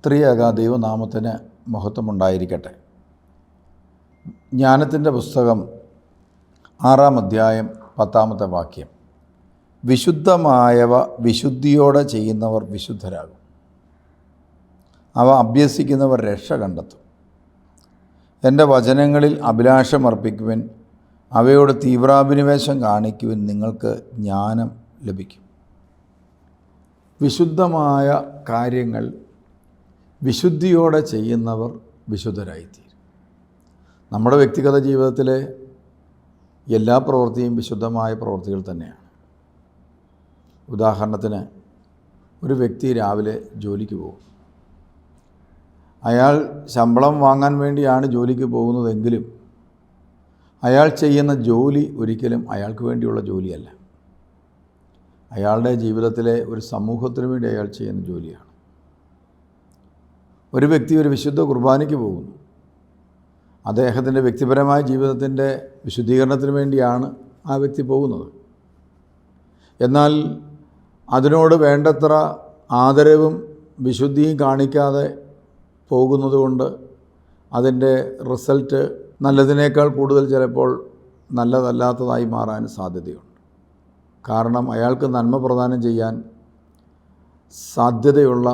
ത്രിയേക ദൈവനാമത്തിന് മഹത്വമുണ്ടായിരിക്കട്ടെ. ജ്ഞാനത്തിൻ്റെ പുസ്തകം 6-ാം അധ്യായം 10-ാമത്തെ വാക്യം. വിശുദ്ധമായവ വിശുദ്ധിയോടെ ചെയ്യുന്നവർ വിശുദ്ധരാകും, അവ അഭ്യസിക്കുന്നവർ രക്ഷ കണ്ടെത്തും. എൻ്റെ വചനങ്ങളിൽ അഭിലാഷമർപ്പിക്കുവിൻ, അവയോട് തീവ്രാഭിനിവേശം കാണിക്കുവിൻ, നിങ്ങൾക്ക് ജ്ഞാനം ലഭിക്കും. വിശുദ്ധമായ കാര്യങ്ങൾ വിശുദ്ധിയോടെ ചെയ്യുന്നവർ വിശുദ്ധരായിത്തീരും. നമ്മുടെ വ്യക്തിഗത ജീവിതത്തിലെ എല്ലാ പ്രവൃത്തിയും വിശുദ്ധമായ പ്രവൃത്തികൾ തന്നെയാണ്. ഉദാഹരണത്തിന്, ഒരു വ്യക്തി രാവിലെ ജോലിക്ക് പോകും. അയാൾ ശമ്പളം വാങ്ങാൻ വേണ്ടിയാണ് ജോലിക്ക് പോകുന്നതെങ്കിലും അയാൾ ചെയ്യുന്ന ജോലി ഒരിക്കലും അയാൾക്ക് വേണ്ടിയുള്ള ജോലിയല്ല. അയാളുടെ ജീവിതത്തിലെ ഒരു സമൂഹത്തിന് വേണ്ടി അയാൾ ചെയ്യുന്ന ജോലിയാണ്. ഒരു വ്യക്തി ഒരു വിശുദ്ധ കുർബാനയ്ക്ക് പോകുന്നു. അദ്ദേഹത്തിൻ്റെ വ്യക്തിപരമായ ജീവിതത്തിൻ്റെ വിശുദ്ധീകരണത്തിന് വേണ്ടിയാണ് ആ വ്യക്തി പോകുന്നത്. എന്നാൽ അതിനോട് വേണ്ടത്ര ആദരവും വിശുദ്ധിയും കാണിക്കാതെ പോകുന്നത് കൊണ്ട് അതിൻ്റെ റിസൾട്ട് നല്ലതിനേക്കാൾ കൂടുതൽ ചിലപ്പോൾ നല്ലതല്ലാത്തതായി മാറാൻ സാധ്യതയുണ്ട്. കാരണം അയാൾക്ക് നന്മ പ്രദാനം ചെയ്യാൻ സാധ്യതയുള്ള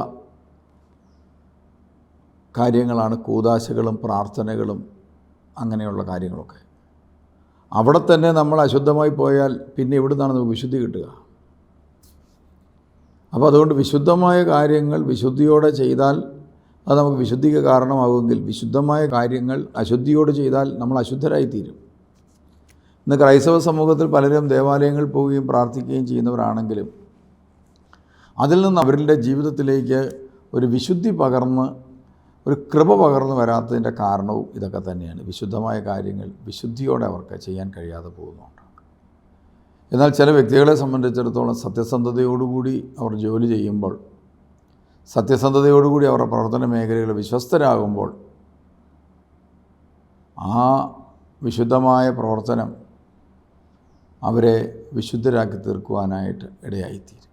കാര്യങ്ങളാണ് കൂദാശകളും പ്രാർത്ഥനകളും അങ്ങനെയുള്ള കാര്യങ്ങളൊക്കെ. അവിടെ തന്നെ നമ്മൾ അശുദ്ധമായി പോയാൽ പിന്നെ എവിടെ നിന്നാണ് നമുക്ക് വിശുദ്ധി കിട്ടുക? അപ്പോൾ അതുകൊണ്ട് വിശുദ്ധമായ കാര്യങ്ങൾ വിശുദ്ധിയോടെ ചെയ്താൽ അത് നമുക്ക് വിശുദ്ധിക്ക് കാരണമാകുമെങ്കിൽ, വിശുദ്ധമായ കാര്യങ്ങൾ അശുദ്ധിയോട് ചെയ്താൽ നമ്മൾ അശുദ്ധരായിത്തീരും. ഇന്ന് ക്രൈസ്തവ സമൂഹത്തിൽ പലരും ദേവാലയങ്ങളിൽ പോവുകയും പ്രാർത്ഥിക്കുകയും ചെയ്യുന്നവരാണെങ്കിലും അതിൽ നിന്ന് അവരുടെ ജീവിതത്തിലേക്ക് ഒരു വിശുദ്ധി പകർന്ന് ഒരു കൃപ പകർന്നു വരാത്തതിൻ്റെ കാരണവും ഇതൊക്കെ തന്നെയാണ്. വിശുദ്ധമായ കാര്യങ്ങൾ വിശുദ്ധിയോടെ അവർക്ക് ചെയ്യാൻ കഴിയാതെ പോകുന്നുണ്ട്. എന്നാൽ ചില വ്യക്തികളെ സംബന്ധിച്ചിടത്തോളം സത്യസന്ധതയോടുകൂടി അവർ ജോലി ചെയ്യുമ്പോൾ, സത്യസന്ധതയോടുകൂടി അവരുടെ പ്രവർത്തന മേഖലകൾ വിശ്വസ്തരാകുമ്പോൾ ആ വിശുദ്ധമായ പ്രവർത്തനം അവരെ വിശുദ്ധരാക്കി തീർക്കുവാനായിട്ട് ഇടയായിത്തീരും.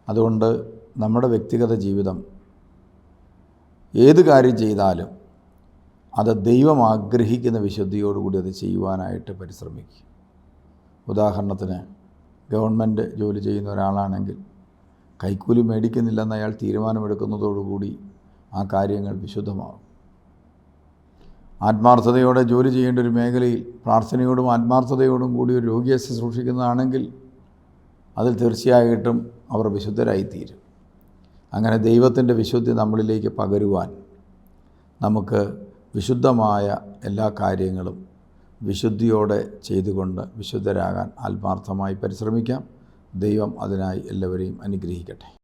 അതുകൊണ്ട് നമ്മുടെ വ്യക്തിഗത ജീവിതം ഏത് കാര്യം ചെയ്താലും അത് ദൈവം ആഗ്രഹിക്കുന്ന വിശുദ്ധിയോടുകൂടി അത് ചെയ്യുവാനായിട്ട് പരിശ്രമിക്കുക. ഉദാഹരണത്തിന്, ഗവൺമെൻറ് ജോലി ചെയ്യുന്ന ഒരാളാണെങ്കിൽ കൈക്കൂലി മേടിക്കുന്നില്ലെന്ന് അയാൾ തീരുമാനമെടുക്കുന്നതോടുകൂടി ആ കാര്യങ്ങൾ വിശുദ്ധമാകും. ആത്മാർത്ഥതയോടെ ജോലി ചെയ്യേണ്ട ഒരു മേഖലയിൽ പ്രാർത്ഥനയോടും ആത്മാർത്ഥതയോടും കൂടി ഒരു രോഗിയെ ശുശ്രൂഷിക്കുന്നതാണെങ്കിൽ അതിൽ തീർച്ചയായിട്ടും അവർ വിശുദ്ധരായിത്തീരും. അങ്ങനെ ദൈവത്തിൻ്റെ വിശുദ്ധി നമ്മളിലേക്ക് പകരുവാൻ നമുക്ക് വിശുദ്ധമായ എല്ലാ കാര്യങ്ങളും വിശുദ്ധിയോടെ ചെയ്തുകൊണ്ട് വിശുദ്ധരാകാൻ ആത്മാർത്ഥമായി പരിശ്രമിക്കാം. ദൈവം അതിനായി എല്ലാവരെയും അനുഗ്രഹിക്കട്ടെ.